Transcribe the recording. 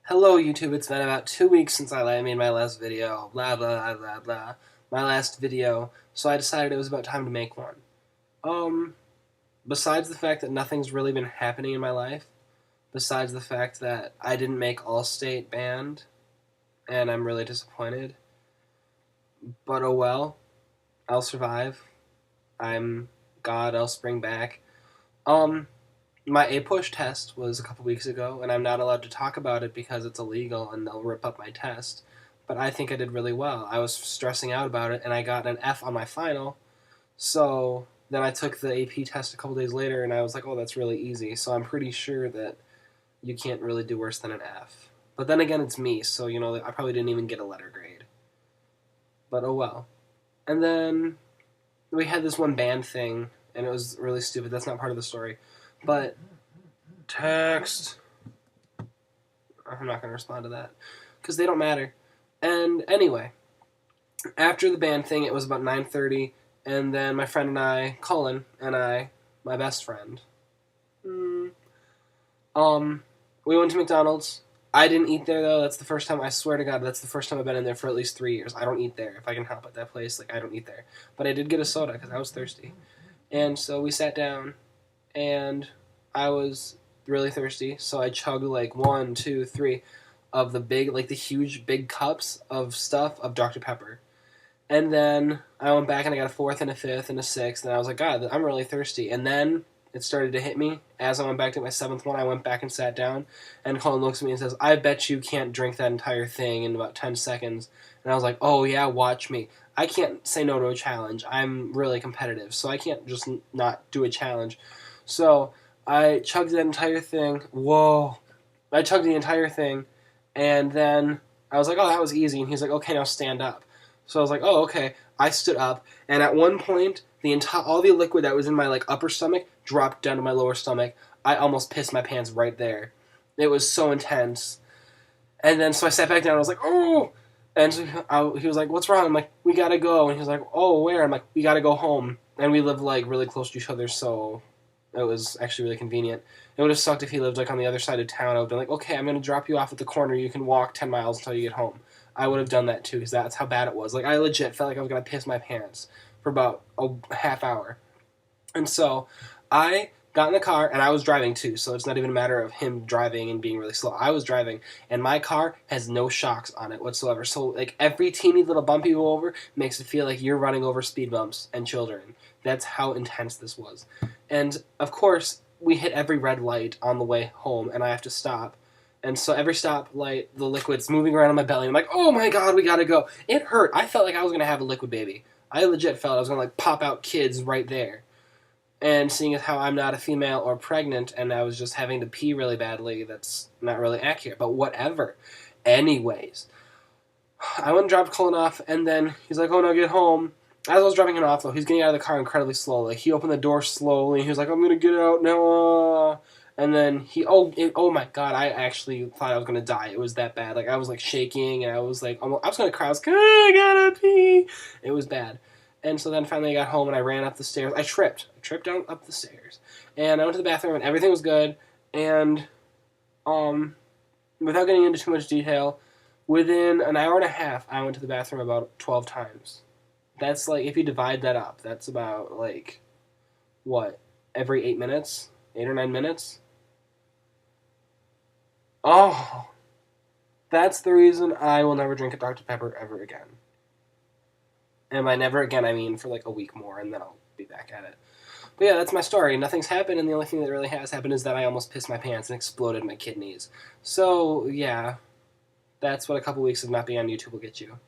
Hello YouTube, it's been about 2 weeks since I made my last video, blah blah blah blah blah, my last video, so I decided it was about time to make one. Um, Besides the fact that nothing's really been happening in my life, besides the fact that I didn't make All-State band, and I'm really disappointed, but oh well, I'll survive. I'm God, I'll spring back. Um, My A-push test was a couple weeks ago, and I'm not allowed to talk about it because it's illegal and they'll rip up my test. But I think I did really well. I was stressing out about it, and I got an F on my final. So then I took the AP test a couple days later, and I was like, oh, that's really easy. So I'm pretty sure that you can't really do worse than an F. But then again, it's me, so, I probably didn't even get a letter grade. But oh well. And then we had this one band thing, and it was really stupid. That's not part of the story. But text. I'm not going to respond to that because they don't matter. And anyway, after the band thing, it was about 9:30, and then my friend and I, Cullen, and my best friend, we went to McDonald's. I didn't eat there though. That's the first time. I swear to God, that's the first time I've been in there for at least 3 years. I don't eat there if I can help it. That place, I don't eat there. But I did get a soda because I was thirsty, and so we sat down. And I was really thirsty, so I chugged one, two, three of the huge big cups of stuff of Dr. Pepper. And then I went back and I got a fourth and a fifth and a sixth, and I was like, God, I'm really thirsty. And then it started to hit me. As I went back to my seventh one, I went back and sat down, and Colin looks at me and says, I bet you can't drink that entire thing in about 10 seconds. And I was like, oh yeah, watch me. I can't say no to a challenge. I'm really competitive, so I can't just not do a challenge. So I chugged that entire thing. Whoa. I chugged the entire thing, and then I was like, oh, that was easy. And he's like, okay, now stand up. So I was like, oh, okay. I stood up, and at one point, all the liquid that was in my upper stomach dropped down to my lower stomach. I almost pissed my pants right there. It was so intense. And then so I sat back down, and I was like, oh! And so he was like, what's wrong? I'm like, we gotta go. And he was like, oh, where? I'm like, we gotta go home. And we live really close to each other, so it was actually really convenient. It would have sucked if he lived on the other side of town. I would have been like, okay, I'm going to drop you off at the corner. You can walk 10 miles until you get home. I would have done that too because that's how bad it was. I legit felt like I was going to piss my pants for about a half hour. And so I got in the car, and I was driving too, so it's not even a matter of him driving and being really slow. I was driving, and my car has no shocks on it whatsoever. So every teeny little bump you go over makes it feel like you're running over speed bumps and children. That's how intense this was. And of course, we hit every red light on the way home, and I have to stop. And so every stoplight, the liquid's moving around in my belly. I'm like, oh my God, we gotta go. It hurt. I felt like I was gonna have a liquid baby. I legit felt I was gonna pop out kids right there. And seeing as how I'm not a female or pregnant, and I was just having to pee really badly, that's not really accurate. But whatever. Anyways, I went and dropped Cullen off, and then he's like, oh no, get home. As I was driving him off, though, he's getting out of the car incredibly slowly. He opened the door slowly, and he was like, I'm going to get out now. And then oh my God, I actually thought I was going to die. It was that bad. I was, shaking, and I was, I was going to cry. I was like, I gotta pee. It was bad. And so then finally I got home, and I ran up the stairs. I tripped down up the stairs. And I went to the bathroom, and everything was good. And, without getting into too much detail, within an hour and a half, I went to the bathroom about 12 times. That's if you divide that up, that's about what, every 8 minutes? 8 or 9 minutes? Oh, that's the reason I will never drink a Dr. Pepper ever again. And by never again, I mean for a week more, and then I'll be back at it. But yeah, that's my story. Nothing's happened, and the only thing that really has happened is that I almost pissed my pants and exploded my kidneys. So, yeah, that's what a couple weeks of not being on YouTube will get you.